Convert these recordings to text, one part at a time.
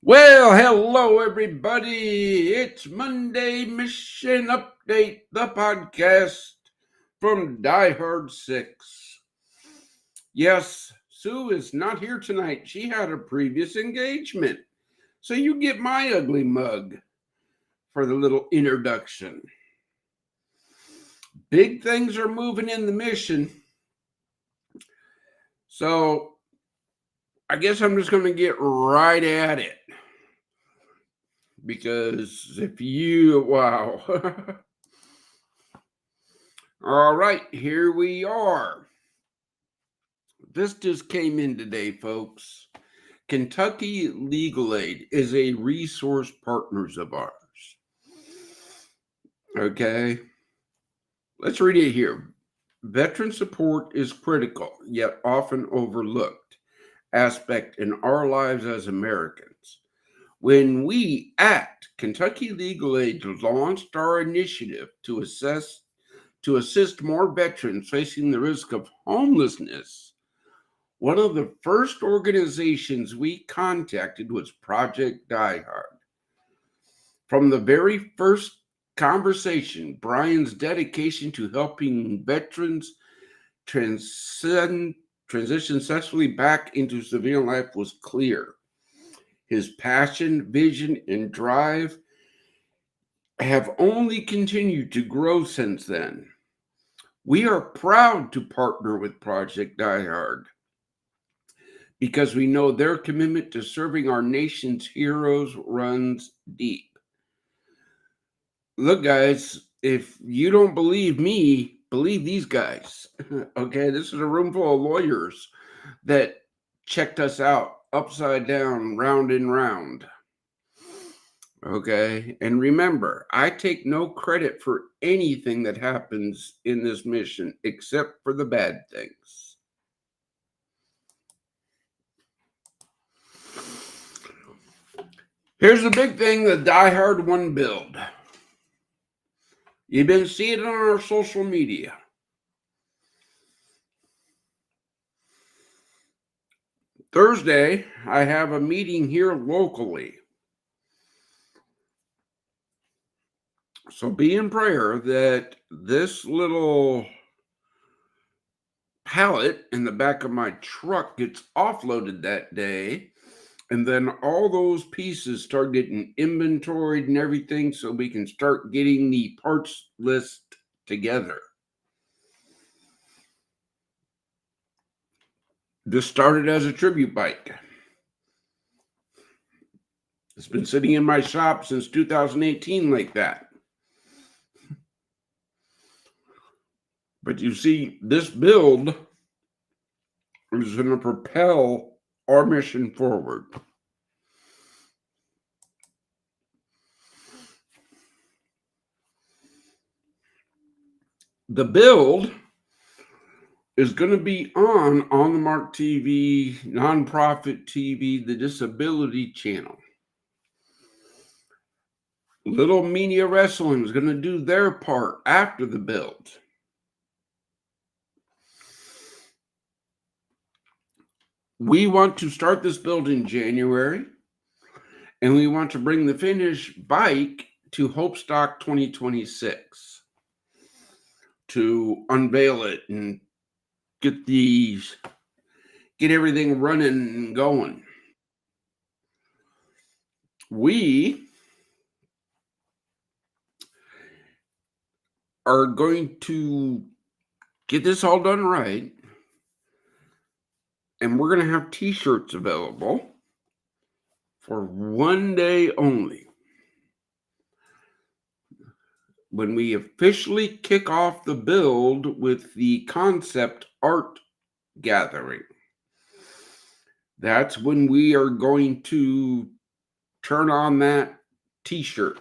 Well, hello everybody. It's Monday Mission Update, the podcast from Die Hard 6. Yes, Sue is not here tonight. She had a previous engagement. So you get my ugly mug for the little introduction. Big things are moving in the mission. So I guess I'm just going to get right at it. Because wow. All right, here we are. This just came in today, folks. Kentucky Legal Aid is a resource partners of ours. Okay, let's read it here. Veteran support is critical, yet often overlooked aspect in our lives as Americans. When we act, Kentucky Legal Aid launched our initiative to assist more veterans facing the risk of homelessness. One of the first organizations we contacted was Project Die Hard. From the very first conversation, Brian's dedication to helping veterans transition successfully back into civilian life was clear. His passion, vision, and drive have only continued to grow since then. We are proud to partner with Project Die Hard because we know their commitment to serving our nation's heroes runs deep. Look, guys, if you don't believe me, believe these guys. Okay, this is a room full of lawyers that checked us out upside down, round and round. Okay, and remember, I take no credit for anything that happens in this mission except for the bad things. Here's the big thing, the Die Hard 1 build. You've been seeing it on our social media. Thursday, I have a meeting here locally. So be in prayer that this little pallet in the back of my truck gets offloaded that day. And then all those pieces start getting inventoried and everything so we can start getting the parts list together. This started as a tribute bike. It's been sitting in my shop since 2018 like that. But you see, this build is going to propel our mission forward. The build is going to be on the Mark TV, nonprofit TV, the Disability Channel. Little Media Wrestling is going to do their part after the build. We want to start this build in January, and we want to bring the finished bike to Hopestock 2026 to unveil it and get everything running and going. We are going to get this all done right, and we're going to have t-shirts available for one day only. When we officially kick off the build with the concept art gathering, that's when we are going to turn on that t-shirt.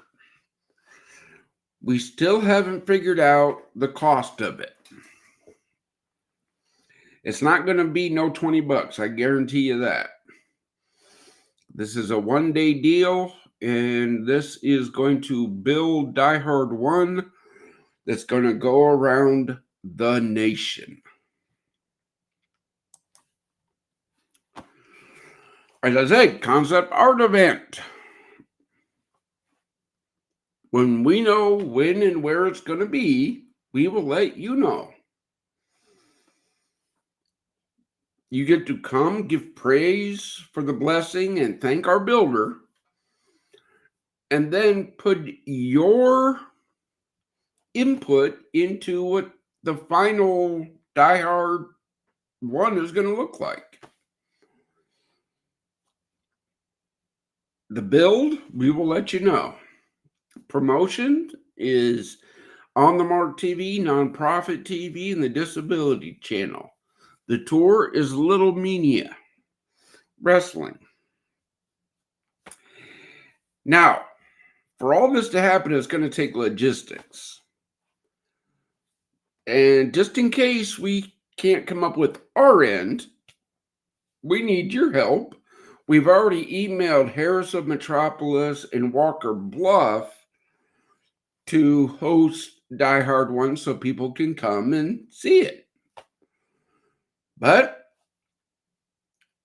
We still haven't figured out the cost of it. It's not going to be no $20, I guarantee you that. This is a one-day deal, and this is going to build Die Hard 1 that's going to go around the nation. As I said, concept art event. When we know when and where it's going to be, we will let you know. You get to come, give praise for the blessing, and thank our builder, and then put your input into what the final Die Hard one is going to look like. The build, we will let you know. Promotion is On the Mark TV, Nonprofit TV, and the Disability Channel. The tour is Little Mania Wrestling. Now, for all this to happen, it's going to take logistics. And just in case we can't come up with our end, we need your help. We've already emailed Harris of Metropolis and Walker Bluff to host Die Hard 1 so people can come and see it. But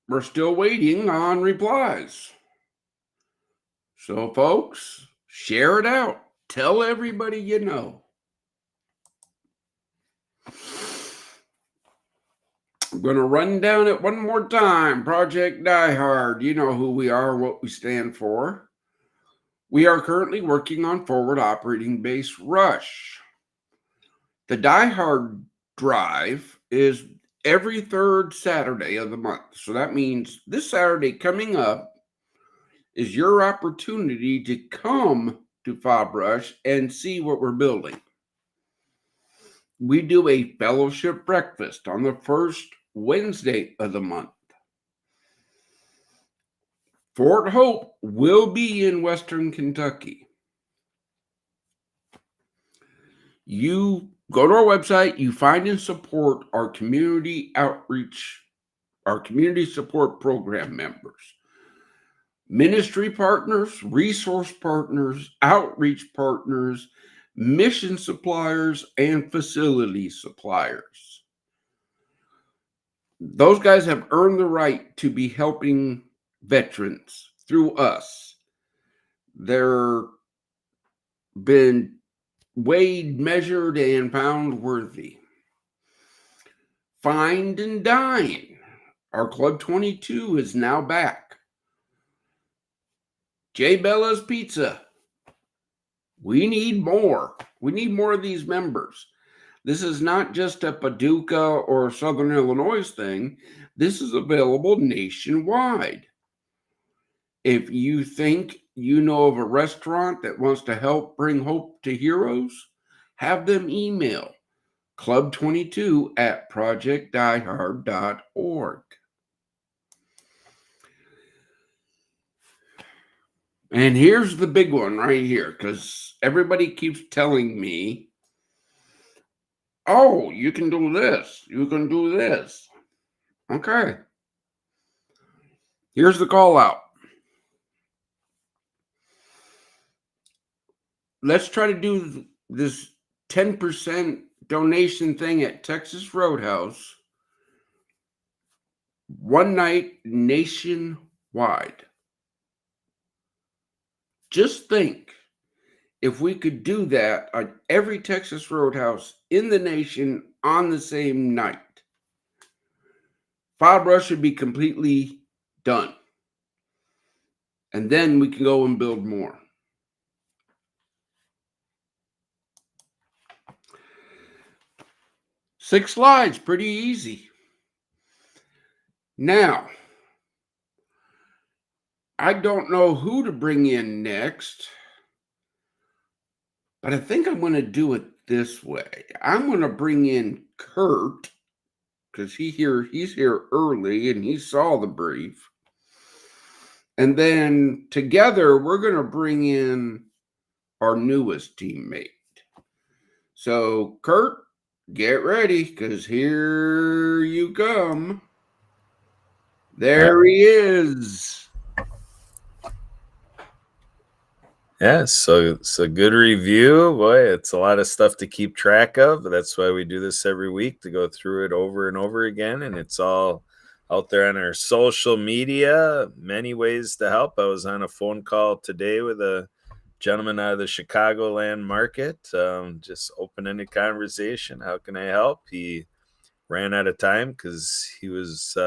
we're still waiting on replies. So, folks, share it out. Tell everybody you know. I'm going to run down it one more time. Project Die Hard. You know who we are, what we stand for. We are currently working on Forward Operating Base Rush. The Die Hard drive is every third Saturday of the month. So that means this Saturday coming up is your opportunity to come to Fob Rush and see what we're building. We do a fellowship breakfast on the first Wednesday of the month. Fort Hope will be in Western Kentucky. You go to our website, you find and support our community outreach, our community support program members, ministry partners, resource partners, outreach partners, mission suppliers, and facility suppliers. Those guys have earned the right to be helping veterans through us. They're been weighed, measured, and found worthy. Find and Dine. Our Club 22 is now back. J. Bella's Pizza. We need more. We need more of these members. This is not just a Paducah or Southern Illinois thing. This is available nationwide. If you think you know of a restaurant that wants to help bring hope to heroes, have them email club22@projectdiehard.org. And here's the big one right here, because everybody keeps telling me, oh, you can do this, you can do this. Okay. Here's the call out. Let's try to do this 10% donation thing at Texas Roadhouse one night nationwide. Just think if we could do that at every Texas Roadhouse in the nation on the same night. Fob Rush should be completely done. And then we can go and build more. Six slides, pretty easy. Now, I don't know who to bring in next, but I think I'm going to do it this way. I'm going to bring in Kurt, because he's here early and he saw the brief. And then together, we're going to bring in our newest teammate. So, Kurt, get ready, because here you come. There he is. Yeah, so it's a good review. Boy, it's a lot of stuff to keep track of. That's why we do this every week, to go through it over and over again. And it's all out there on our social media. Many ways to help. I was on a phone call today with a gentleman out of the Chicagoland market, just open-ended conversation. How can I help? He ran out of time because he was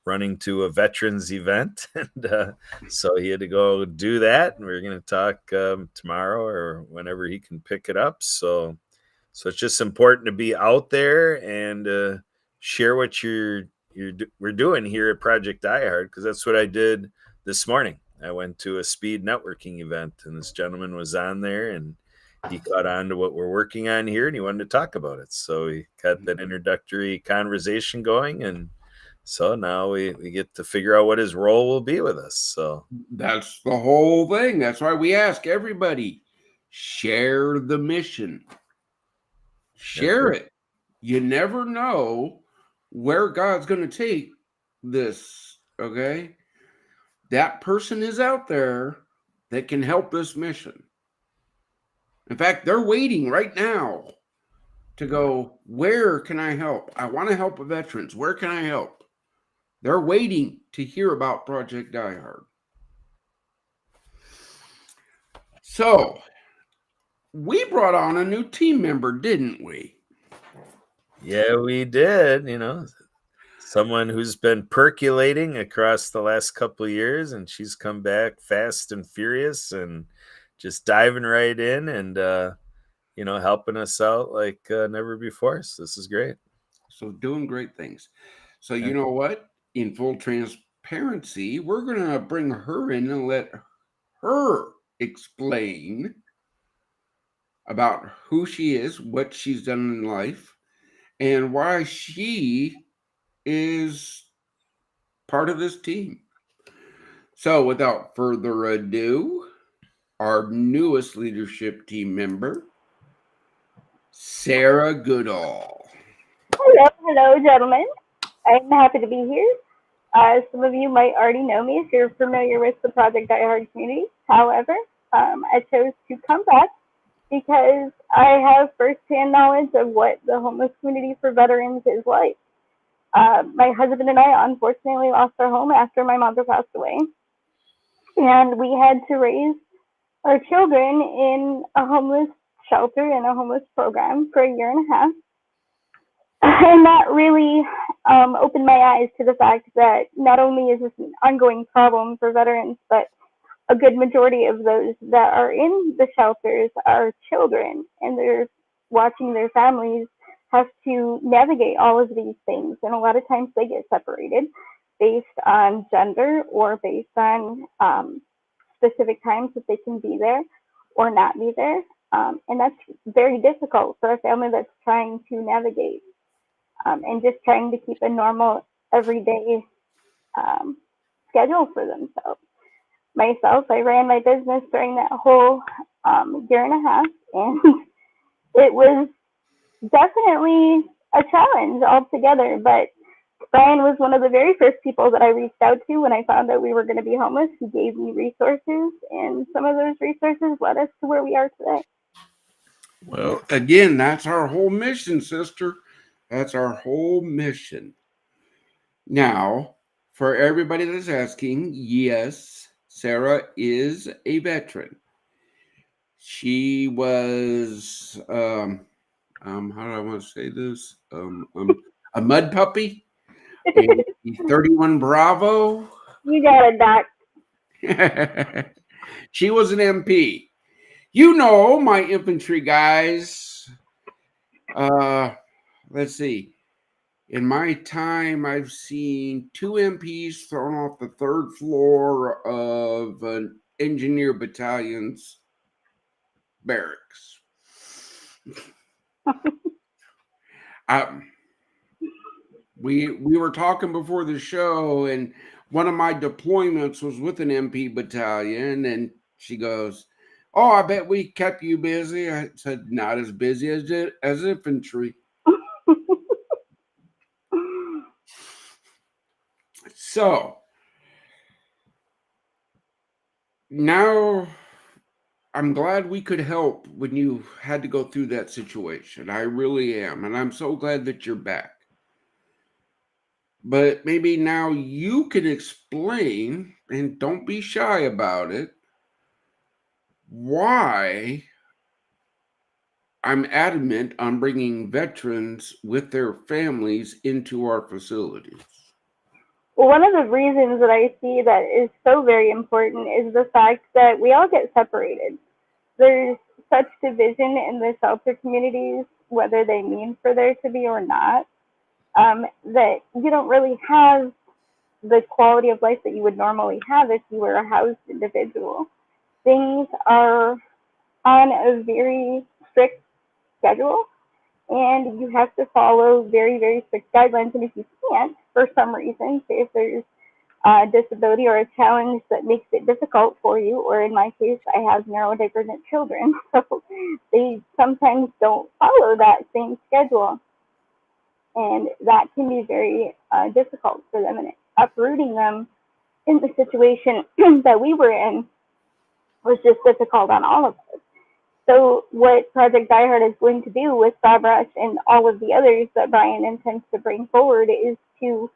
running to a veterans event, and so he had to go do that. And we're going to talk tomorrow or whenever he can pick it up. So it's just important to be out there and share what we're doing here at Project Diehard, because that's what I did this morning. I went to a speed networking event, and this gentleman was on there, and he caught on to what we're working on here, and he wanted to talk about it. So we got that introductory conversation going, and so now we get to figure out what his role will be with us. So that's the whole thing. That's why we ask everybody, share the mission. Share it. You never know where God's going to take this, okay? That person is out there that can help this mission. In fact, they're waiting right now to go, where can I help? I want to help the veterans. Where can I help? They're waiting to hear about Project Diehard. So, we brought on a new team member, didn't we? Yeah, we did. Someone who's been percolating across the last couple of years, and she's come back fast and furious and just diving right in and helping us out like never before. So this is great. So doing great things. So you know what? In full transparency, we're going to bring her in and let her explain about who she is, what she's done in life, and why she is part of this team. So without further ado, our newest leadership team member, Sarah Goodall. Hello, gentlemen. I'm happy to be here. Some of you might already know me if you're familiar with the Project Die Hard community. However, I chose to come back because I have firsthand knowledge of what the homeless community for veterans is like. My husband and I unfortunately lost our home after my mother passed away, and we had to raise our children in a homeless shelter and a homeless program for a year and a half. And that really opened my eyes to the fact that not only is this an ongoing problem for veterans, but a good majority of those that are in the shelters are children, and they're watching their families have to navigate all of these things. And a lot of times they get separated based on gender or based on specific times that they can be there or not be there. And that's very difficult for a family that's trying to navigate and just trying to keep a normal, everyday schedule for themselves. Myself, I ran my business during that whole year and a half, and it was definitely a challenge altogether. But Brian was one of the very first people that I reached out to when I found out we were going to be homeless. He gave me resources, and some of those resources led us to where we are today. Well, again, that's our whole mission, sister. That's our whole mission. Now, for everybody that's asking, yes, Sarah is a veteran. She was, how do I want to say this? A mud puppy, a 31 Bravo. You got it, Doc. She was an MP. You know, my infantry guys. Let's see. In my time, I've seen 2 MPs thrown off the 3rd floor of an engineer battalion's barracks. We were talking before the show, and one of my deployments was with an MP battalion, and she goes, "Oh, I bet we kept you busy." I said, "Not as busy as infantry." So now I'm glad we could help when you had to go through that situation. I really am. And I'm so glad that you're back. but maybe now you can explain, and don't be shy about it, why I'm adamant on bringing veterans with their families into our facilities. Well, one of the reasons that I see that is so very important is the fact that we all get separated. There's such division in the shelter communities, whether they mean for there to be or not, that you don't really have the quality of life that you would normally have if you were a housed individual. Things are on a very strict schedule, and you have to follow very, very strict guidelines. And if you can't, for some reason, say if there's a disability or a challenge that makes it difficult for you, or in my case, I have neurodivergent children, so they sometimes don't follow that same schedule. And that can be very difficult for them, and uprooting them in the situation that we were in was just difficult on all of us. So what Project Diehard is going to do with Sawbrush and all of the others that Brian intends to bring forward is to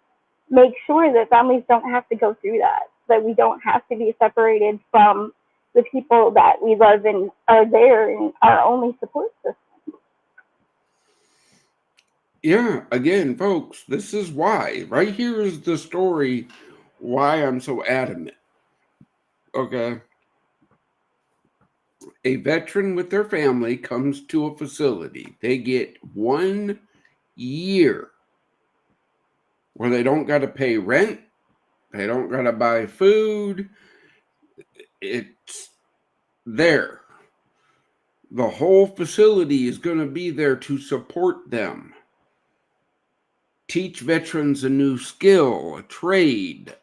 make sure that families don't have to go through that, that we don't have to be separated from the people that we love and are there and our only support system. Yeah, again, folks, this is why. Right here is the story why I'm so adamant. Okay. A veteran with their family comes to a facility. They get 1 year where they don't got to pay rent, they don't got to buy food. It's there. The whole facility is going to be there to support them, teach veterans a new skill, a trade,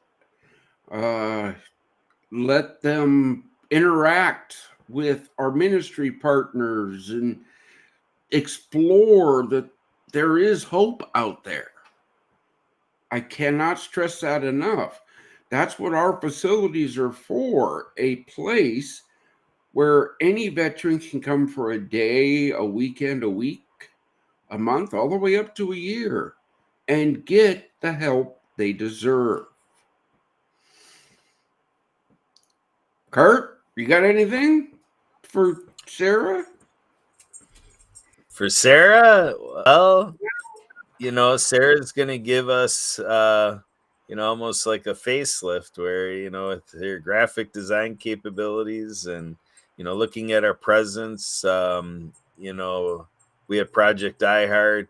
let them interact with our ministry partners and explore that there is hope out there. I cannot stress that enough. That's what our facilities are for, a place where any veteran can come for a day, a weekend, a week, a month, all the way up to a year and get the help they deserve. Kurt, you got anything for Sarah? For Sarah, well, Sarah's going to give us, almost like a facelift where, with her graphic design capabilities and, looking at our presence, we at Project iHeart,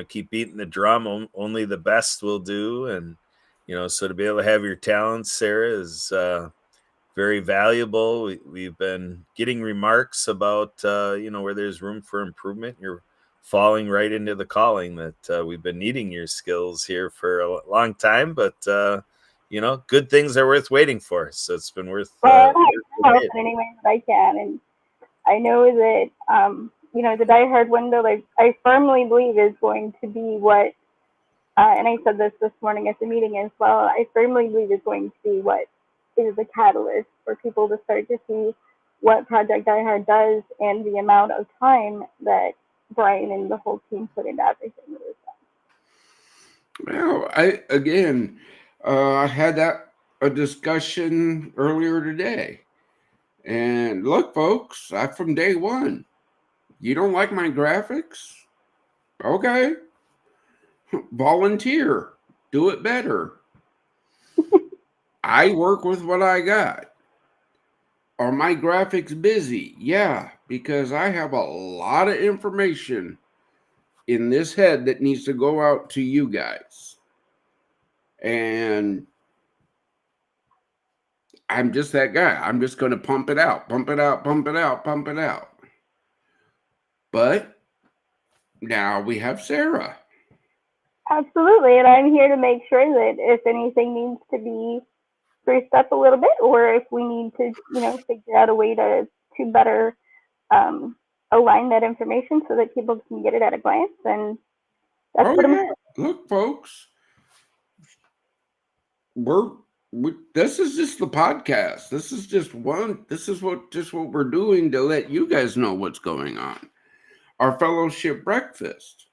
keep beating the drum. Only the best will do. And, so to be able to have your talents, Sarah, is very valuable. We've been getting remarks about, where there's room for improvement. You're falling right into the calling that we've been needing your skills here for a long time, but good things are worth waiting for. So it's been worth. Well, I help in any way that I can, and I know that the Die Hard window, like I firmly believe, is going to be what. And I said this morning at the meeting as well. I firmly believe is going to be what is the catalyst for people to start to see what Project Die Hard does and the amount of time that Brian and the whole team put into everything that was done. Well, I had a discussion earlier today. And look, folks, from day one, you don't like my graphics? Okay. Volunteer. Do it better. I work with what I got. Are my graphics busy? Yeah, because I have a lot of information in this head that needs to go out to you guys. And I'm just that guy. I'm just going to pump it out, pump it out, pump it out, pump it out. But now we have Sarah. Absolutely. And I'm here to make sure that if anything needs to be spruced up a little bit, or if we need to, figure out a way to better align that information so that people can get it at a glance, and that's what I'm doing. Look, folks, this is just the podcast. This is just what we're doing to let you guys know what's going on. Our fellowship breakfast.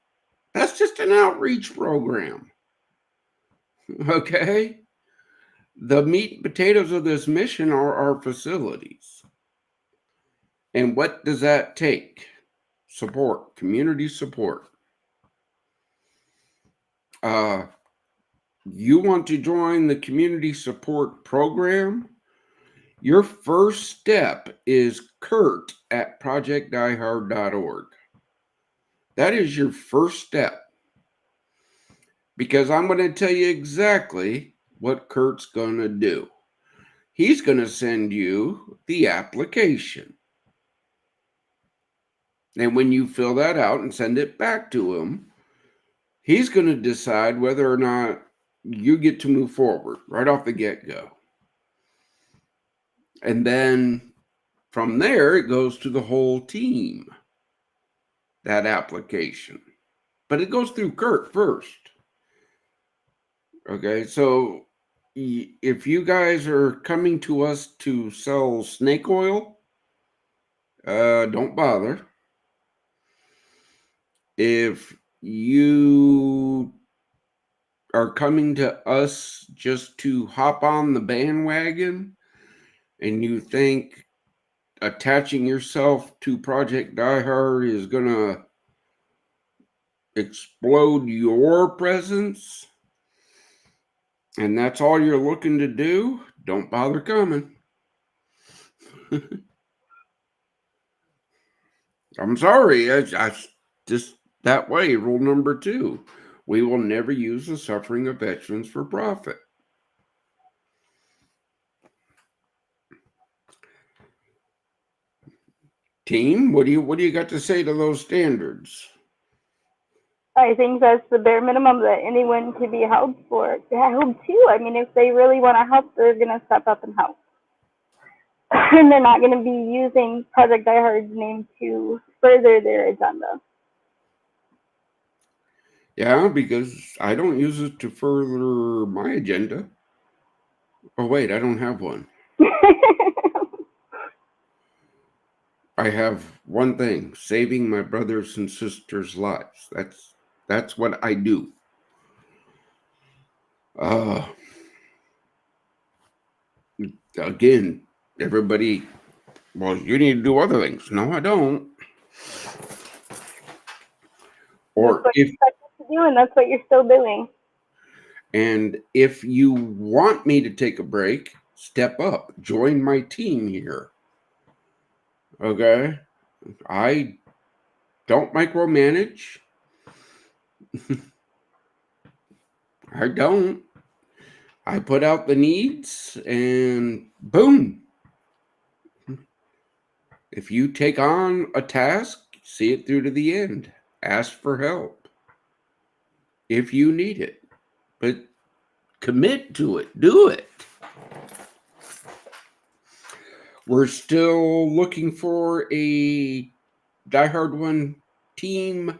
That's just an outreach program. Okay? The meat and potatoes of this mission are our facilities. And what does that take? Support, community support. You want to join the community support program? Your first step is Kurt at projectdiehard.org. That is your first step. Because I'm going to tell you exactly what Kurt's going to do. He's going to send you the application. And when you fill that out and send it back to him, he's going to decide whether or not you get to move forward right off the get-go. And then from there, it goes to the whole team, that application. But it goes through Kurt first. Okay, so if you guys are coming to us to sell snake oil, don't bother. If you are coming to us just to hop on the bandwagon and you think attaching yourself to Project Die Hard is going to explode your presence and that's all you're looking to do, don't bother coming. I'm sorry. I just that way. Rule number 2. We will never use the suffering of veterans for profit. Team, what do you got to say to those standards? I think that's the bare minimum that anyone can be held to. I mean, if they really want to help, they're going to step up and help. And they're not going to be using Project Die Hard's name to further their agenda. Yeah, because I don't use it to further my agenda. Oh, wait, I don't have one. I have one thing, saving my brothers and sisters' lives. That's what I do. Again, everybody, well, you need to do other things. No, I don't. Or if to do, and that's what you're still doing. And if you want me to take a break, step up, join my team here. Okay? I don't micromanage. I don't. I put out the needs and boom. If you take on a task, see it through to the end. Ask for help if you need it. But commit to it. Do it. We're still looking for a Die Hard 1 team,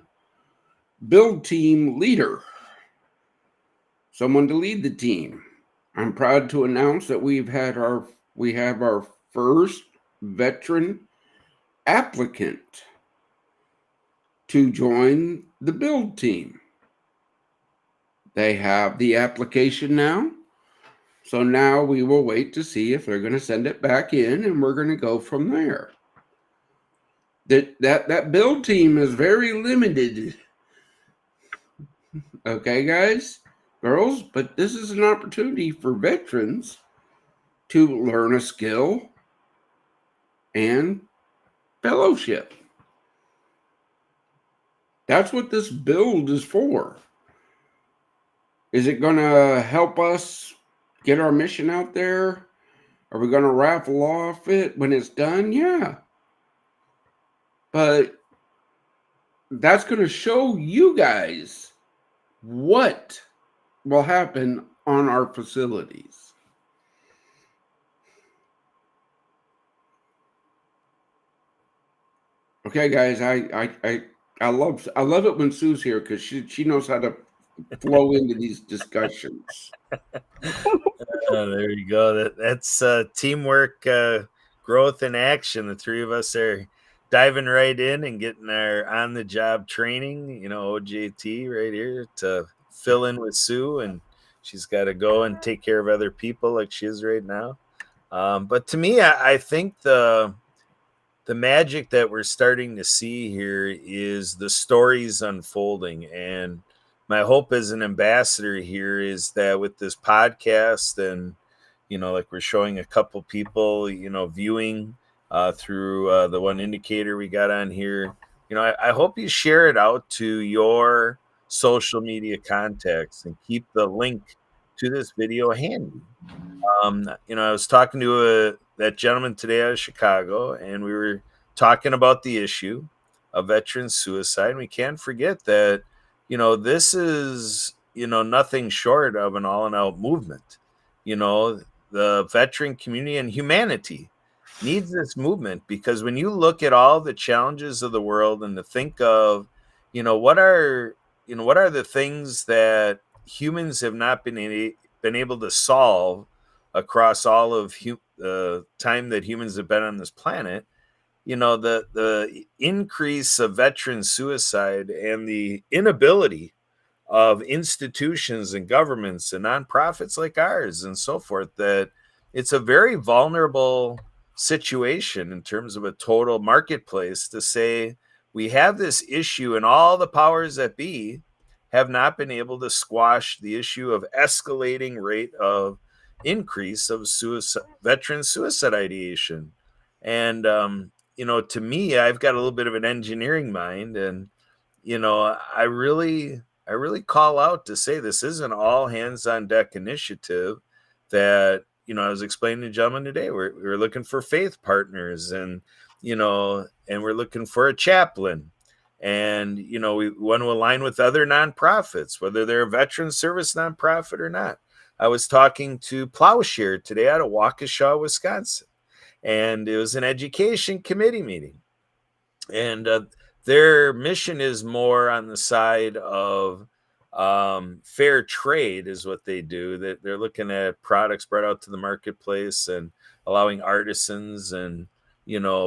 build team leader. Someone to lead the team. I'm proud to announce that we have our first veteran applicant to join the build team. They have the application now. So now we will wait to see if they're going to send it back in and we're going to go from there. That build team is very limited. Okay, guys, girls, but this is an opportunity for veterans to learn a skill and fellowship. That's what this build is for. Is it going to help us get our mission out there? Are we going to raffle off it when it's done? Yeah. But that's going to show you guys what will happen on our facilities. Okay, guys, I love it when Sue's here because she knows how to flow into these discussions. There you go. That's teamwork, growth in action. The three of us are diving right in and getting our on-the-job training. OJT right here to fill in with Sue and she's got to go and take care of other people like she is right now. But to me, I think the magic that we're starting to see here is the stories unfolding. And my hope as an ambassador here is that with this podcast and, like we're showing a couple people, viewing through the one indicator we got on here, I hope you share it out to your social media contacts and keep the link to this video handy. I was talking to that gentleman today out of Chicago, and we were talking about the issue of veteran suicide. And we can't forget that, this is, nothing short of an all-out movement. The veteran community and humanity needs this movement, because when you look at all the challenges of the world and to think of, what are the things that humans have not been able to solve across all of the time that humans have been on this planet, the increase of veteran suicide and the inability of institutions and governments and nonprofits like ours and so forth, that it's a very vulnerable situation in terms of a total marketplace to say we have this issue and all the powers that be have not been able to squash the issue of escalating rate of increase of veteran suicide ideation. And to me, I've got a little bit of an engineering mind, and I really call out to say this is an all hands on deck initiative that, I was explaining to the gentleman today, we're looking for faith partners, and and we're looking for a chaplain, and we want to align with other nonprofits, whether they're a veteran service nonprofit or not. I was talking to Plowshare today out of Waukesha, Wisconsin, and it was an education committee meeting, and their mission is more on the side of fair trade is what they do. They're looking at products brought out to the marketplace and allowing artisans and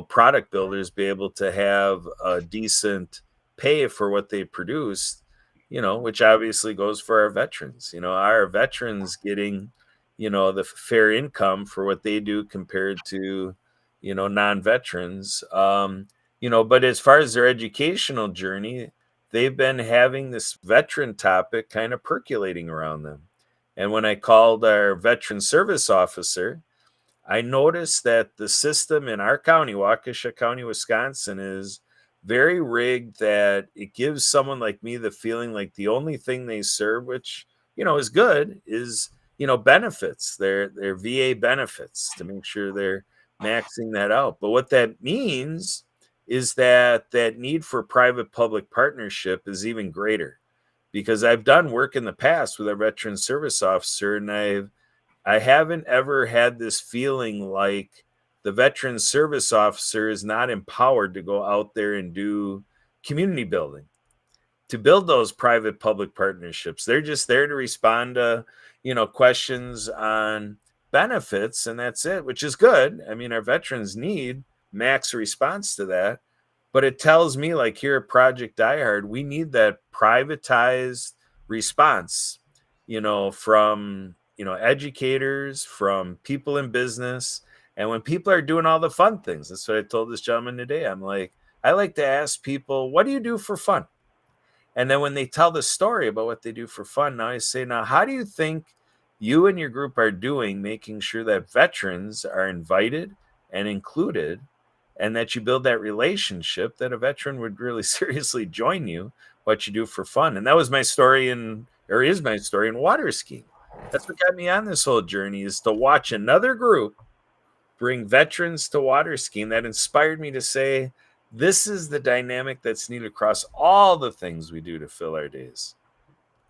product builders be able to have a decent pay for what they produce, which obviously goes for our veterans. Our veterans getting the fair income for what they do compared to non-veterans. But as far as their educational journey, they've been having this veteran topic kind of percolating around them. And when I called our veteran service officer, I noticed that the system in our county, Waukesha County, Wisconsin, is very rigged, that it gives someone like me the feeling like the only thing they serve, which, is good, is, benefits, their VA benefits, to make sure they're maxing that out. But what that means is that need for private-public partnership is even greater, because I've done work in the past with our veteran service officer, and I haven't ever had this feeling like the veteran service officer is not empowered to go out there and do community building, to build those private-public partnerships. They're just there to respond to, questions on benefits, and that's it, which is good. I mean, our veterans need max response to that. But it tells me, like here at Project Diehard, we need that privatized response, from, educators, from people in business. And when people are doing all the fun things, that's what I told this gentleman today. I'm like, I like to ask people, what do you do for fun? And then when they tell the story about what they do for fun, now I say, now, how do you think you and your group are doing, making sure that veterans are invited and included, and that you build that relationship that a veteran would really seriously join you, what you do for fun? And that was my story is my story in water skiing. That's what got me on this whole journey, is to watch another group bring veterans to water skiing. That inspired me to say, this is the dynamic that's needed across all the things we do to fill our days.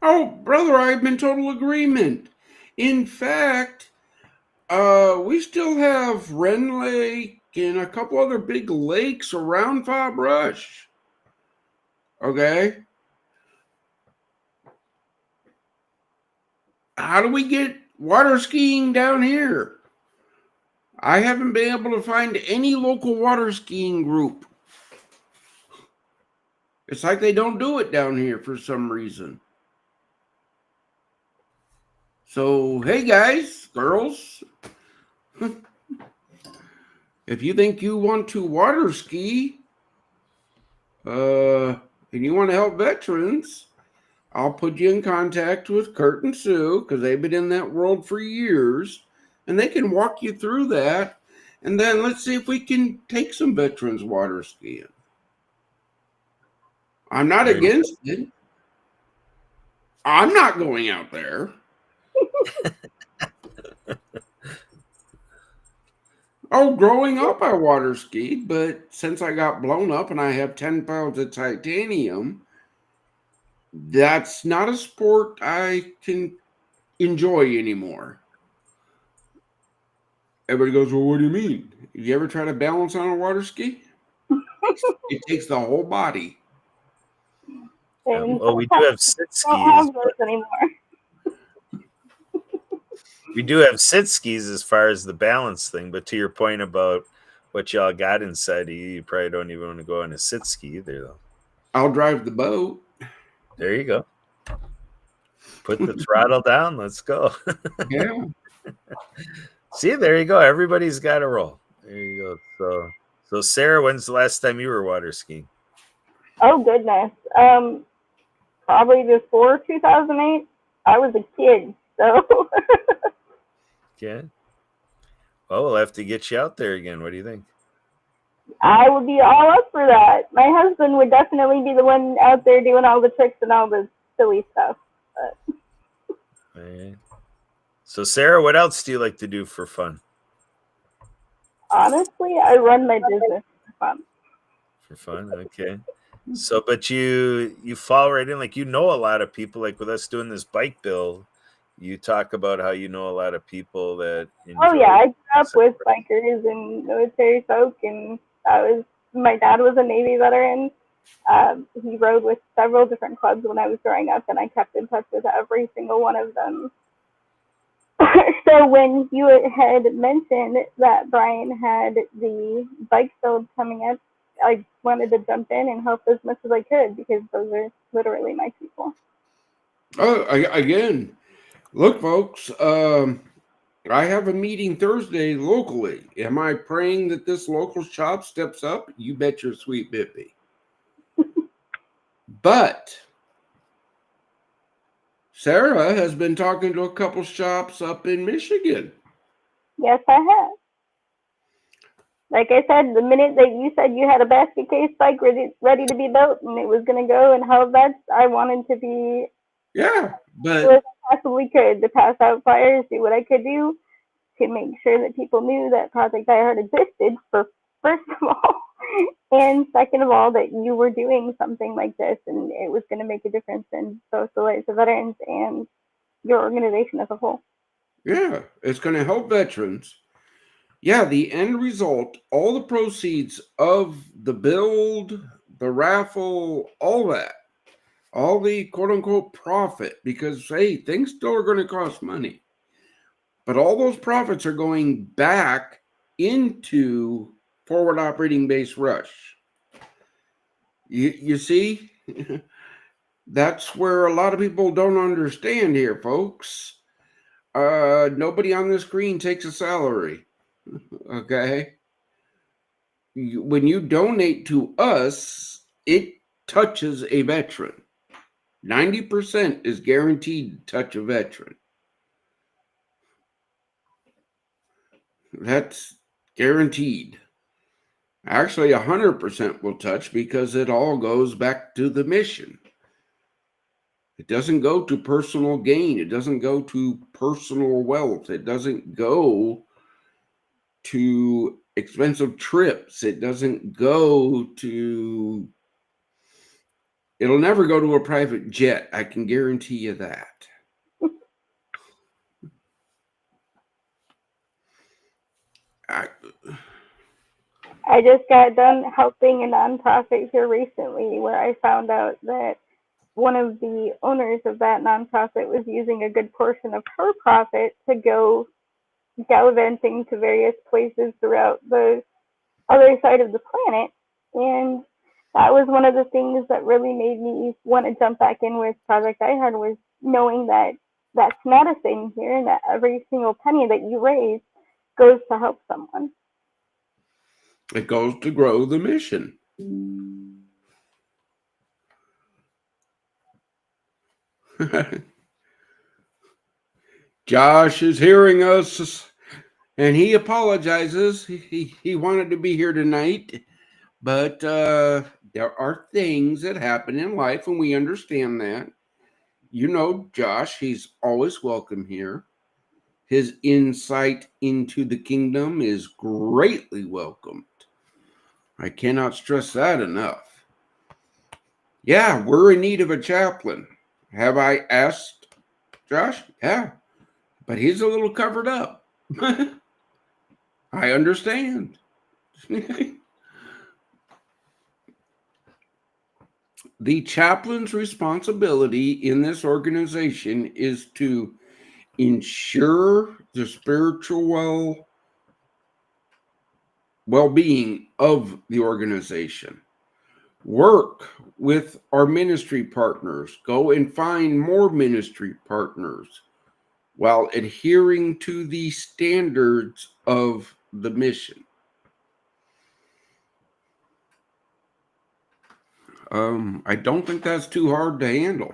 Oh, brother, I'm in total agreement. In fact, we still have Wren Lake and a couple other big lakes around Fob Rush. Okay? How do we get water skiing down here? I haven't been able to find any local water skiing group. It's like they don't do it down here for some reason. So, hey guys, girls, if you think you want to water ski, and you want to help veterans, I'll put you in contact with Kurt and Sue because they've been in that world for years, and they can walk you through that. And then let's see if we can take some veterans water skiing. I'm not against it. I'm not going out there. Oh, growing up, I water skied, but since I got blown up and I have 10 pounds of titanium, that's not a sport I can enjoy anymore. Everybody goes, well, what do you mean? You ever try to balance on a water ski? It takes the whole body. Well, we do have sit don't have skis. those anymore. We do have sit skis as far as the balance thing, but to your point about what y'all got inside of you probably don't even want to go on a sit ski either, though. I'll drive the boat. There you go. Put the throttle down. Let's go. Yeah. See, there you go. Everybody's got a roll. There you go. So Sarah, when's the last time you were water skiing? Oh goodness. Probably before 2008. I was a kid, so. Yeah. Well, we'll have to get you out there again. What do you think? I would be all up for that. My husband would definitely be the one out there doing all the tricks and all the silly stuff. But. All right. So, Sarah, what else do you like to do for fun? Honestly, I run my business for fun. For fun, okay. So, but you fall right in, like, you know, a lot of people, like with us doing this bike build, you talk about how you know a lot of people that Oh yeah, I grew up with bikers and military folk, and my dad was a Navy veteran. He rode with several different clubs when I was growing up, and I kept in touch with every single one of them. So when you had mentioned that Brian had the bike build coming up, I wanted to jump in and help as much as I could because those are literally my people. Again, look, folks, I have a meeting Thursday locally. Am I praying that this local shop steps up? You bet your sweet bippy. But Sarah has been talking to a couple shops up in Michigan. Yes, I have. Like I said, the minute that you said you had a basket case bike ready to be built and it was going to go and how that's, I wanted to be but as I possibly could to pass out flyers, do what I could do to make sure that people knew that Project Die Hard existed, for first of all, and second of all, that you were doing something like this and it was going to make a difference in both the lives of veterans and your organization as a whole. Yeah, it's going to help veterans. Yeah, the end result, all the proceeds of the build, the raffle, all that, all the quote unquote profit, because hey, things still are going to cost money. But all those profits are going back into forward operating base rush. You see, that's where a lot of people don't understand here, folks. Nobody on the screen takes a salary. Okay. When you donate to us, it touches a veteran. 90% is guaranteed to touch a veteran. That's guaranteed. Actually, 100% will touch because it all goes back to the mission. It doesn't go to personal gain. It doesn't go to personal wealth. It doesn't go to expensive trips. It doesn't go to, it'll never go to a private jet. I can guarantee you that. I just got done helping a nonprofit here recently where I found out that one of the owners of that nonprofit was using a good portion of her profit to go gallivanting to various places throughout the other side of the planet. And that was one of the things that really made me want to jump back in with Project Die Hard, was knowing that that's not a thing here, and that every single penny that you raise goes to help someone. It goes to grow the mission. Josh is hearing us, and he apologizes. He wanted to be here tonight, but there are things that happen in life, and we understand that. You know, Josh, he's always welcome here. His insight into the kingdom is greatly welcomed. I cannot stress that enough. Yeah, we're in need of a chaplain. Have I asked Josh? Yeah, but he's a little covered up. I understand. The chaplain's responsibility in this organization is to ensure the spiritual well-being of the organization. Work with our ministry partners. Go and find more ministry partners while adhering to the standards of the mission. I don't think that's too hard to handle.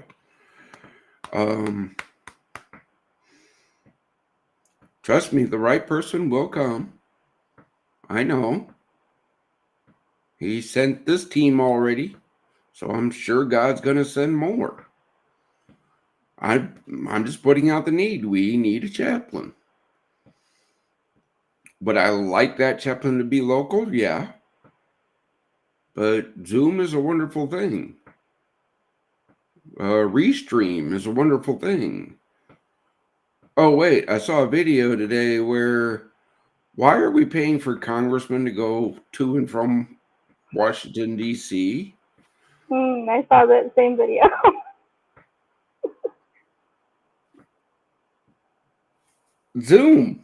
Trust me, the right person will come. I know. He sent this team already, so I'm sure God's going to send more. I'm just putting out the need. We need a chaplain. Would I like that chaplain to be local? Yeah. But Zoom is a wonderful thing. Restream is a wonderful thing. Oh, wait, I saw a video today where why are we paying for congressmen to go to and from Washington, D.C.? I saw that same video. Zoom.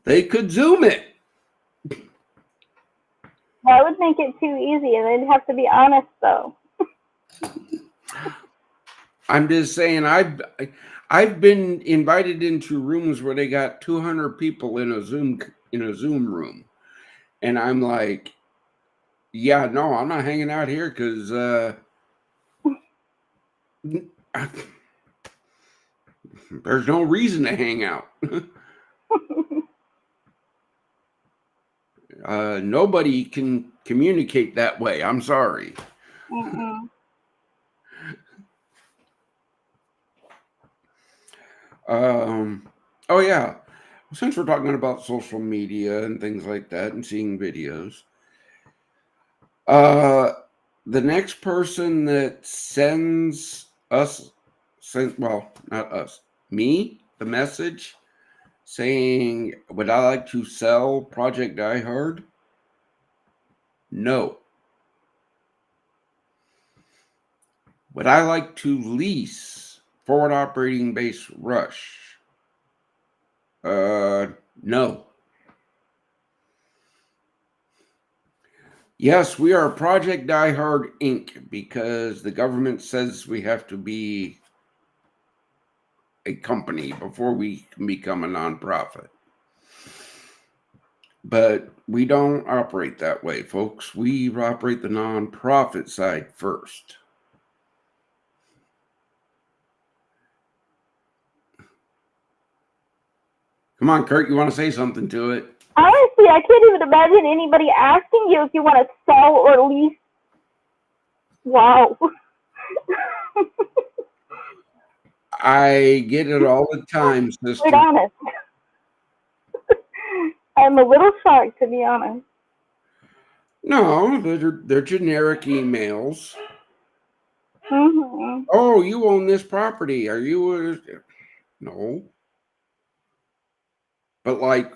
They could Zoom it. That would make it too easy, and they'd have to be honest, though. I'm just saying, I've been invited into rooms where they got 200 people in a Zoom room, and I'm like, yeah, no, I'm not hanging out here because there's no reason to hang out. Nobody can communicate that way. I'm sorry. Oh yeah. Since we're talking about social media and things like that and seeing videos, the next person that sends us, well, not us, me, the message saying, would I like to sell Project Die Hard? No. Would I like to lease Forward Operating Base Rush? No. Yes, we are Project Die Hard Inc. because the government says we have to be a company before we can become a nonprofit. But we don't operate that way, folks. We operate the nonprofit side first. Come on, Kurt, you want to say something to it? Honestly, I can't even imagine anybody asking you if you want to sell or lease. Wow. I get it all the time, sister. Quite honest. I'm a little shocked, to be honest. No, they're generic emails. Mm-hmm. Oh, you own this property. Are you no. But like,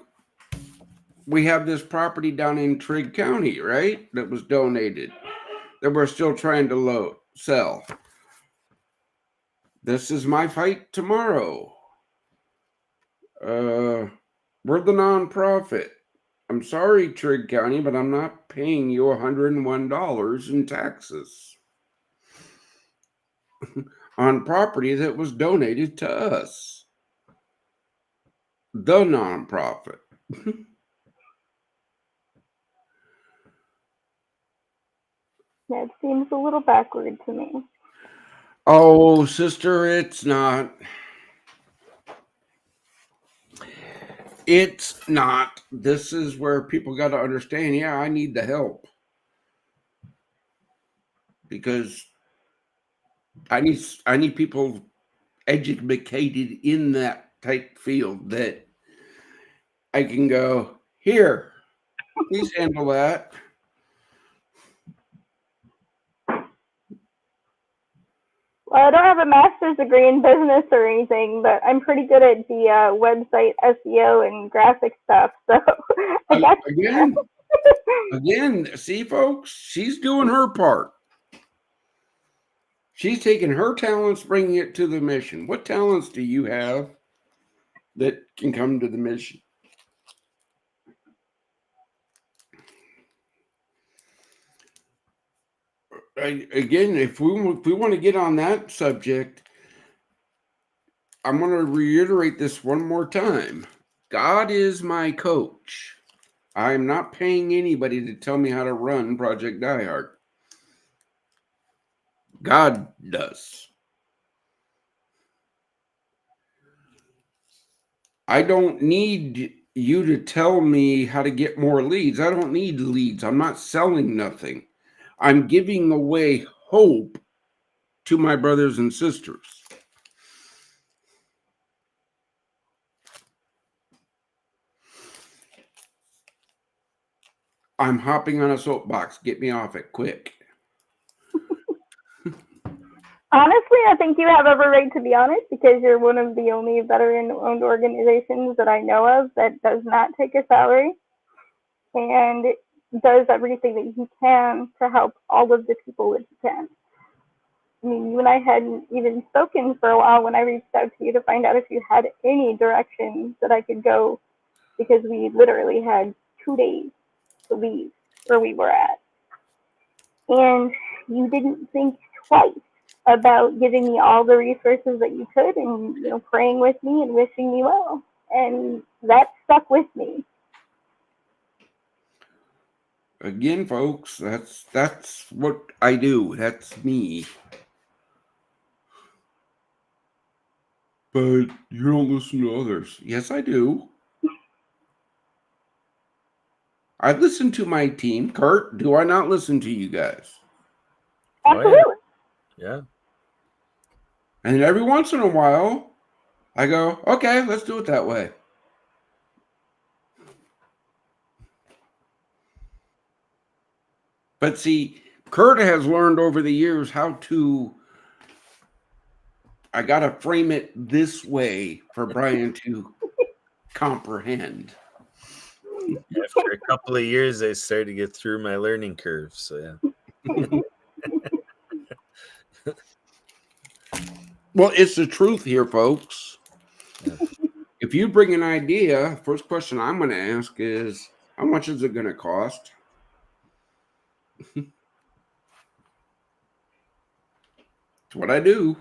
we have this property down in Trigg County, right? That was donated. That we're still trying to sell. This is my fight tomorrow. We're the nonprofit. I'm sorry, Trigg County, but I'm not paying you $101 in taxes on property that was donated to us, the nonprofit. That seems a little backward to me. Oh, sister, it's not. It's not. This is where people got to understand, yeah, I need the help. Because I need people educated in that type field that I can go, here, please handle that. Well, I don't have a master's degree in business or anything, but I'm pretty good at the website SEO and graphic stuff. So I got Again, see, folks, she's doing her part. She's taking her talents, bringing it to the mission. What talents do you have that can come to the mission? Again, if we want to get on that subject, I'm going to reiterate this one more time. God is my coach. I'm not paying anybody to tell me how to run Project Die Hard. God does. I don't need you to tell me how to get more leads. I don't need leads. I'm not selling nothing. I'm giving away hope to my brothers and sisters. I'm hopping on a soapbox. Get me off it quick. Honestly, I think you have every right to be honest because you're one of the only veteran-owned organizations that I know of that does not take a salary and does everything that he can to help all of the people that he can. I mean, you and I hadn't even spoken for a while when I reached out to you to find out if you had any direction that I could go because we literally had 2 days to leave where we were at. And you didn't think twice about giving me all the resources that you could and, you know, praying with me and wishing me well. And that stuck with me. Again, folks, that's what I do. That's me. But you don't listen to others. Yes, I do. I listen to my team. Kurt, do I not listen to you guys? Absolutely. Oh, yeah. And every once in a while, I go, okay, let's do it that way. But see, Kurt has learned over the years how to, I got to frame it this way for Brian to comprehend. After a couple of years, I started to get through my learning curve. So, yeah. Well, it's the truth here, folks. Yeah. If you bring an idea, first question I'm going to ask is, how much is it going to cost? It's what I do.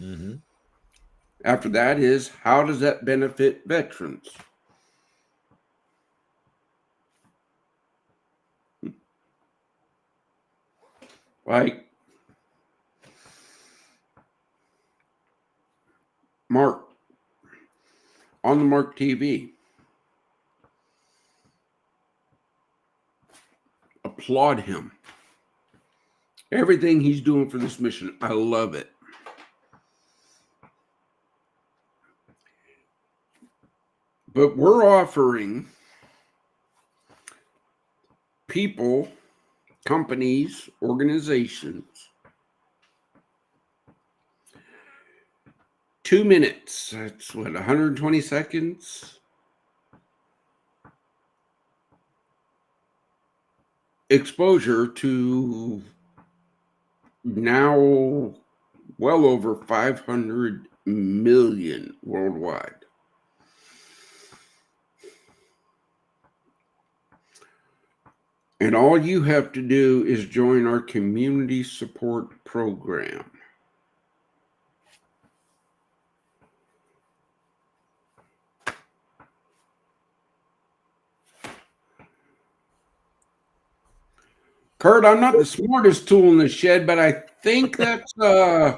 Mm-hmm. After that is, how does that benefit veterans? Like Mark on the Mark TV. Applaud him. Everything he's doing for this mission, I love it. But we're offering people, companies, organizations 2 minutes. That's what, 120 seconds? Exposure to now well over 500 million worldwide. And all you have to do is join our community support program. Kurt, I'm not the smartest tool in the shed, but I think that's Yeah,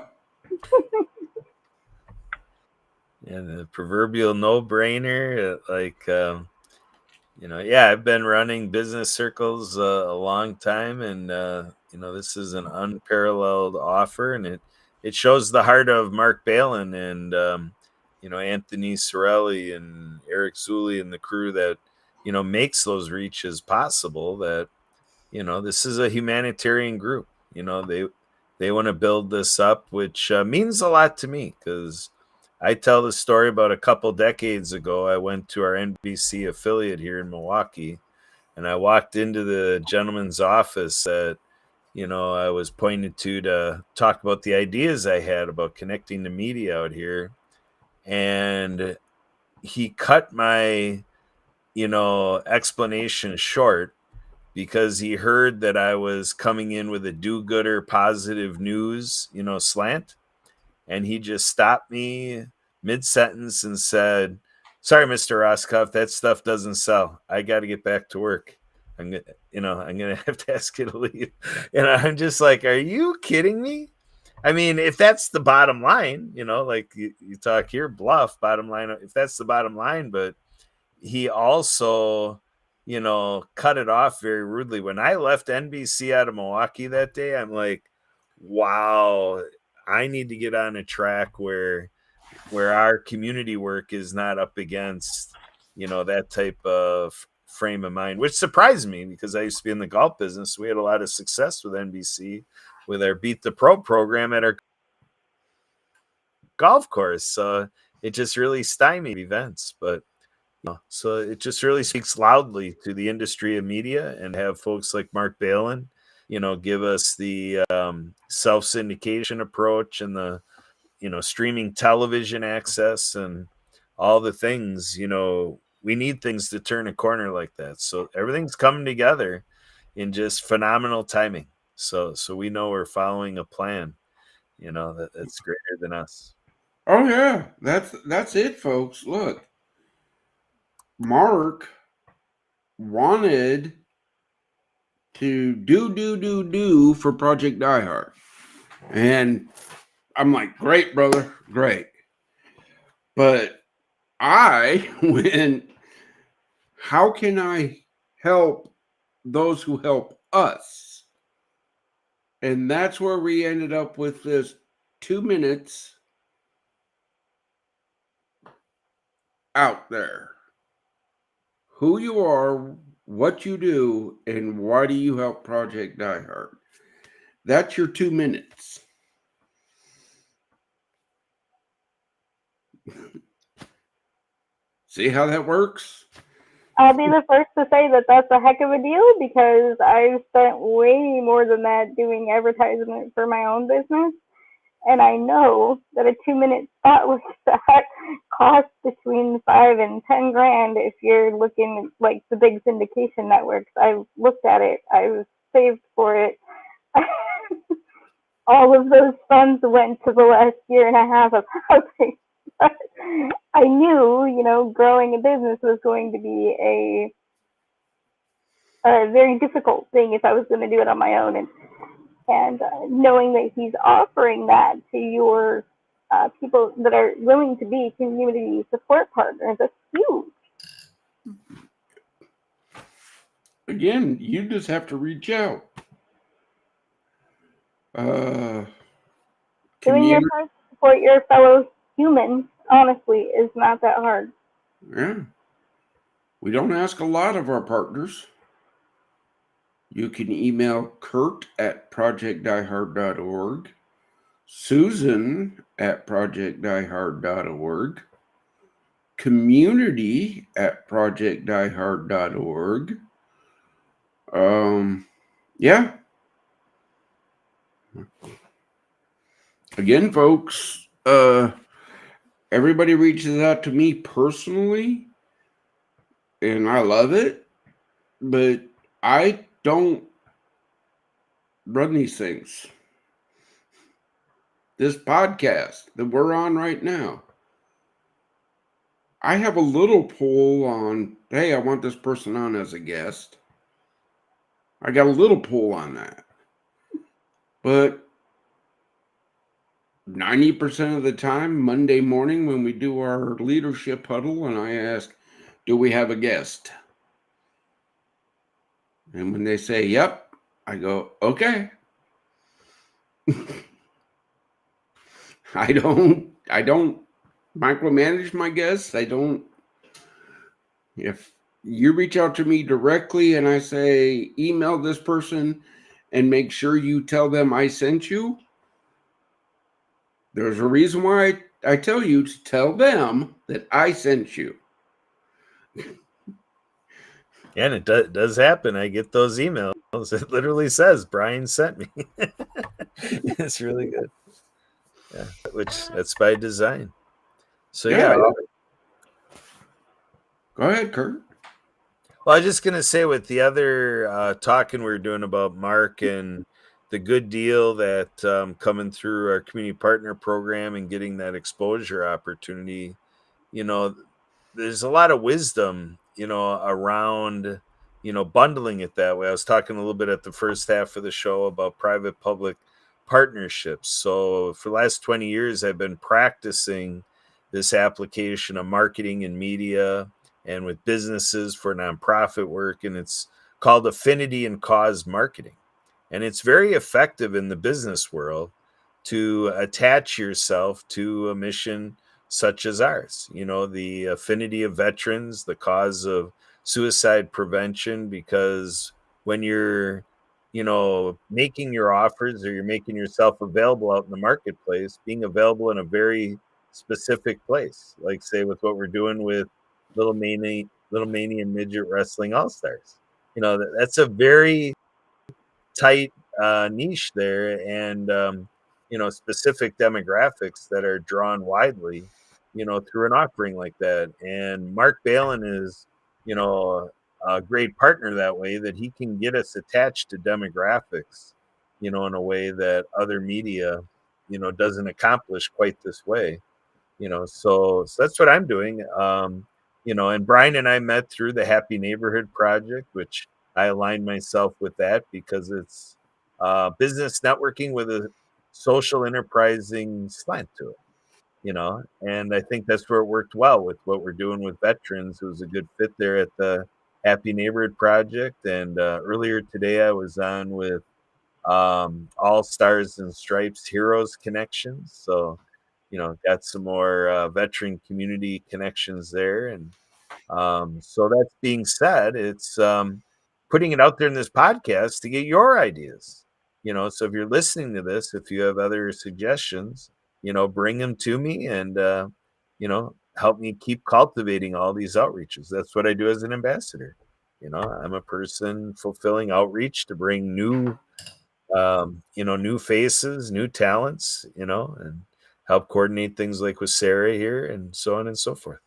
the proverbial no-brainer. I've been running business circles a long time, and this is an unparalleled offer, and it shows the heart of Mark Balin and Anthony Sorelli and Eric Zulli and the crew that makes those reaches possible. That this is a humanitarian group. They want to build this up, which means a lot to me, because I tell the story about a couple decades ago. I went to our NBC affiliate here in Milwaukee, and I walked into the gentleman's office that I was pointed to talk about the ideas I had about connecting the media out here, and he cut my explanation short because he heard that I was coming in with a do-gooder positive news slant, and he just stopped me mid-sentence and said, "Sorry, Mr. Roscoff, that stuff doesn't sell. I got to get back to work. I'm gonna have to ask you to leave." And I'm just like, "Are you kidding me?" I mean, if that's the bottom line, like you talk here, bluff, bottom line, if that's the bottom line, but he also, cut it off very rudely. When I left NBC out of Milwaukee that day, I'm like, wow, I need to get on a track where our community work is not up against, that type of frame of mind, which surprised me because I used to be in the golf business. We had a lot of success with NBC with our Beat the Pro program at our golf course. So it just really stymied events, but so it just really speaks loudly to the industry of media, and have folks like Mark Balin, give us the self-syndication approach and the, streaming television access and all the things, we need things to turn a corner like that. So everything's coming together in just phenomenal timing. So we know we're following a plan, that's greater than us. oh yeah, that's it, folks. Look, Mark wanted to do for Project Die Hard. And I'm like, great, brother, great. But I went, how can I help those who help us? And that's where we ended up with this 2 minutes out there. Who you are, what you do, and why do you help Project Die Hard? That's your 2 minutes. See how that works? I'll be the first to say that that's a heck of a deal, because I've spent way more than that doing advertisement for my own business. And I know that a 2-minute spot like that costs between 5 and 10 grand if you're looking like the big syndication networks. I've looked at it. I've saved for it. All of those funds went to the last year and a half of housing. But I knew, growing a business was going to be a very difficult thing if I was going to do it on my own. And knowing that he's offering that to your people that are willing to be community support partners, that's huge. Again, you just have to reach out. Doing your part to support your fellow humans, honestly, is not that hard. Yeah. We don't ask a lot of our partners. You can email Kurt at projectdiehard.org, Susan at projectdiehard.org, community at projectdiehard.org. Yeah. Again, folks, everybody reaches out to me personally, and I love it, but I don't run these things. This podcast that we're on right now, I have a little pull on, hey, I want this person on as a guest. I got a little pull on that. But 90% of the time, Monday morning, when we do our leadership huddle and I ask, do we have a guest? And when they say, yep, I go, okay. I don't micromanage my guests. If you reach out to me directly and I say, email this person and make sure you tell them I sent you, there's a reason why I tell you to tell them that I sent you. Yeah, and it does happen. I get those emails. It literally says Brian sent me. It's really good. Yeah, which that's by design. So yeah. Go ahead, Kurt. Well, I was just gonna say with the other talking we were doing about Mark and the good deal that coming through our community partner program and getting that exposure opportunity, there's a lot of wisdom, around, bundling it that way. I was talking a little bit at the first half of the show about private public partnerships. So for the last 20 years, I've been practicing this application of marketing and media and with businesses for nonprofit work. And it's called affinity and cause marketing. And it's very effective in the business world to attach yourself to a mission such as ours, the affinity of veterans, the cause of suicide prevention, because when you're, making your offers or you're making yourself available out in the marketplace, being available in a very specific place, like say with what we're doing with Little Mania and Midget Wrestling All Stars, that's a very tight niche there, and specific demographics that are drawn widely, through an offering like that. And Mark Balin is, a great partner that way, that he can get us attached to demographics, in a way that other media, doesn't accomplish quite this way. So that's what I'm doing. And Brian and I met through the Happy Neighborhood Project, which I aligned myself with that because it's business networking with a social enterprising slant to it, and I think that's where it worked well with what we're doing with veterans. It was a good fit there at the Happy Neighborhood Project. And earlier today, I was on with All Stars and Stripes Heroes Connections. So, got some more veteran community connections there. And so that's being said, it's putting it out there in this podcast to get your ideas. So if you're listening to this, if you have other suggestions, bring them to me and, help me keep cultivating all these outreaches. That's what I do as an ambassador. I'm a person fulfilling outreach to bring new, new faces, new talents, and help coordinate things like with Sarah here and so on and so forth.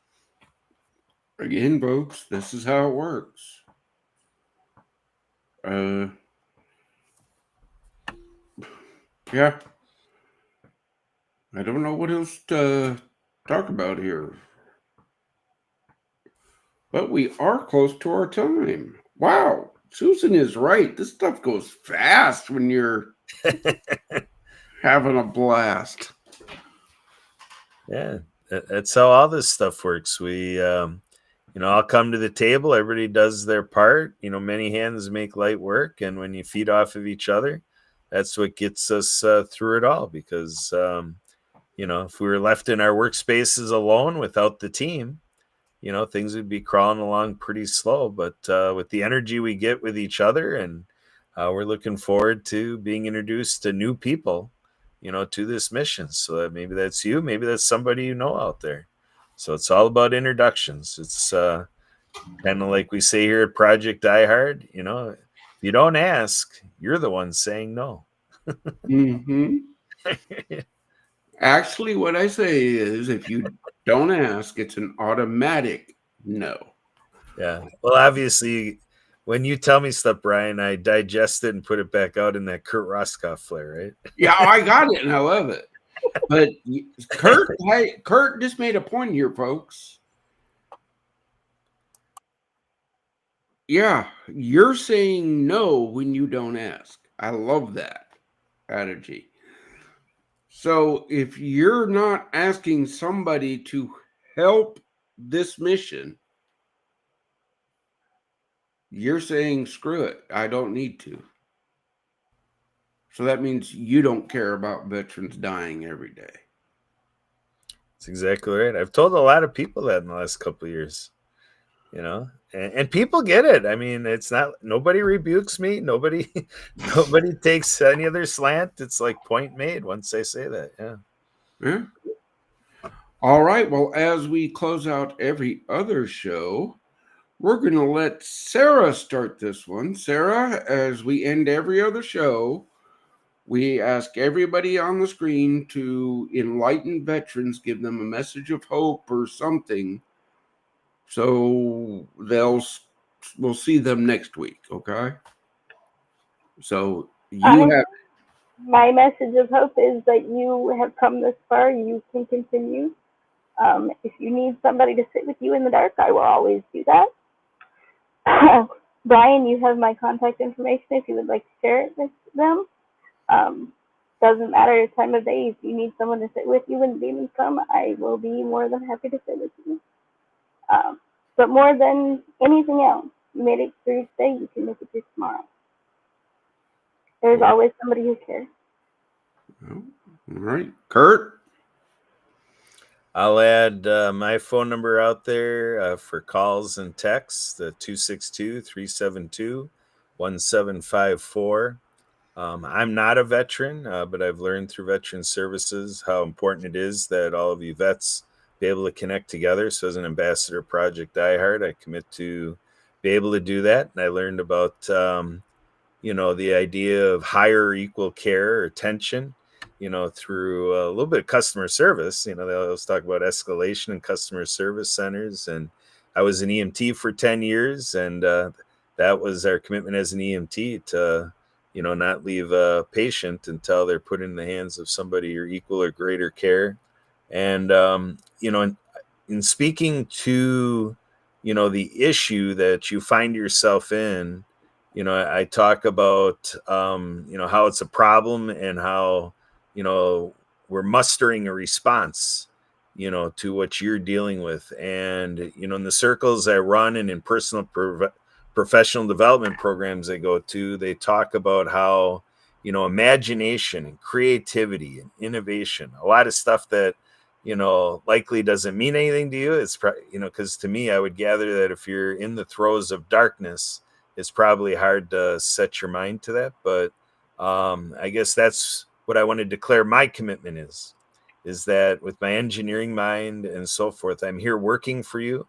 Again, folks, this is how it works. Yeah. I don't know what else to talk about here. But we are close to our time. Wow. Susan is right. This stuff goes fast when you're having a blast. Yeah, that's how all this stuff works. We, I'll come to the table. Everybody does their part. Many hands make light work. And when you feed off of each other, that's what gets us through it all. Because, if we were left in our workspaces alone without the team, things would be crawling along pretty slow. But with the energy we get with each other, and we're looking forward to being introduced to new people, to this mission. So that maybe that's you, maybe that's somebody out there. So it's all about introductions. It's kind of like we say here at Project Die Hard, if you don't ask, you're the one saying no. Mm-hmm. Actually, what I say is if you don't ask, it's an automatic no. Yeah. Well, obviously, when you tell me stuff, Brian, I digest it and put it back out in that Kurt Roscoff flair, right? Yeah, I got it and I love it. But Kurt just made a point here, folks. Yeah, you're saying no when you don't ask. I love that strategy. So if you're not asking somebody to help this mission, you're saying, screw it, I don't need to. So that means you don't care about veterans dying every day. That's exactly right. I've told a lot of people that in the last couple of years, and people get it. I mean, it's not, nobody rebukes me. Nobody takes any other slant. It's like point made once I say that. Yeah. Yeah. All right. Well, as we close out every other show, we're going to let Sarah start this one. Sarah, as we end every other show, we ask everybody on the screen to enlighten veterans, give them a message of hope or something, so we'll see them next week. Okay. So my message of hope is that you have come this far. You can continue. If you need somebody to sit with you in the dark, I will always do that. Brian, you have my contact information if you would like to share it with them. Doesn't matter the time of day. If you need someone to sit with you when the demons come, I will be more than happy to sit with you. But more than anything else, you made it through today, you can make it through tomorrow. There's always somebody who cares. All right. Kurt? I'll add my phone number out there for calls and texts, the 262-372-1754. I'm not a veteran, but I've learned through veteran services how important it is that all of you vets be able to connect together. So as an ambassador of Project Die Hard, I commit to be able to do that. And I learned about, the idea of higher or equal care or attention, through a little bit of customer service. They always talk about escalation and customer service centers. And I was an EMT for 10 years. And that was our commitment as an EMT to, not leave a patient until they're put in the hands of somebody or equal or greater care. And, in speaking to, the issue that you find yourself in, I talk about, how it's a problem and how, we're mustering a response, to what you're dealing with. And, in the circles I run and in personal professional development programs I go to, they talk about how, imagination and creativity and innovation, a lot of stuff that, likely doesn't mean anything to you. It's, because to me, I would gather that if you're in the throes of darkness, it's probably hard to set your mind to that. But I guess that's what I want to declare my commitment is that with my engineering mind and so forth, I'm here working for you.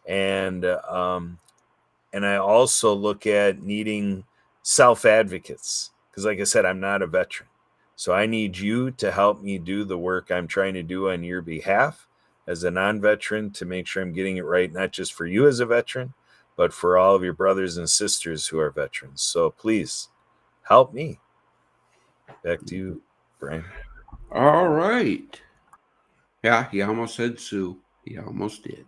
And I also look at needing self-advocates because, like I said, I'm not a veteran. So I need you to help me do the work I'm trying to do on your behalf as a non-veteran to make sure I'm getting it right, not just for you as a veteran, but for all of your brothers and sisters who are veterans. So please help me. Back to you, Brian. All right. Yeah, he almost said Sue. He almost did.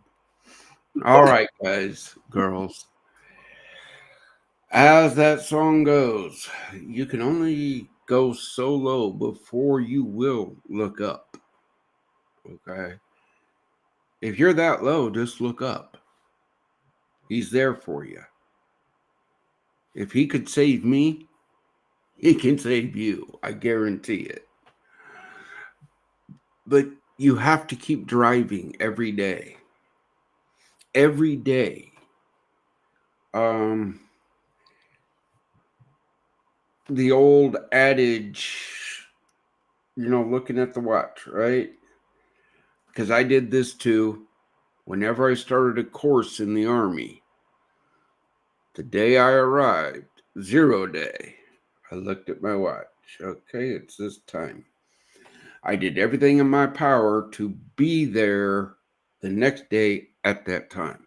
All right, guys, girls. As that song goes, you can only go so low before you will look up. Okay? If you're that low, just look up. He's there for you. If he could save me, he can save you. I guarantee it. But you have to keep driving every day. Every day. The old adage, looking at the watch, right? Because I did this too. Whenever I started a course in the Army, the day I arrived, 0 day, I looked at my watch. Okay, it's this time. I did everything in my power to be there the next day at that time.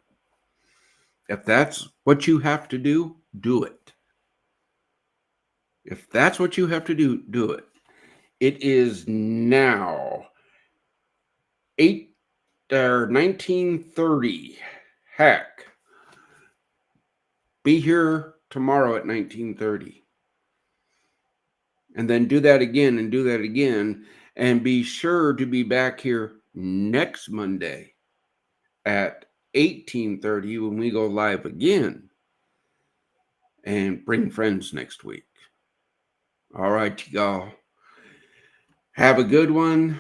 If that's what you have to do, do it. If that's what you have to do, do it. It is now 1930. Heck, be here tomorrow at 1930. And then do that again and do that again. And be sure to be back here next Monday at 1830 when we go live again. And bring friends next week. All right, y'all. Have a good one.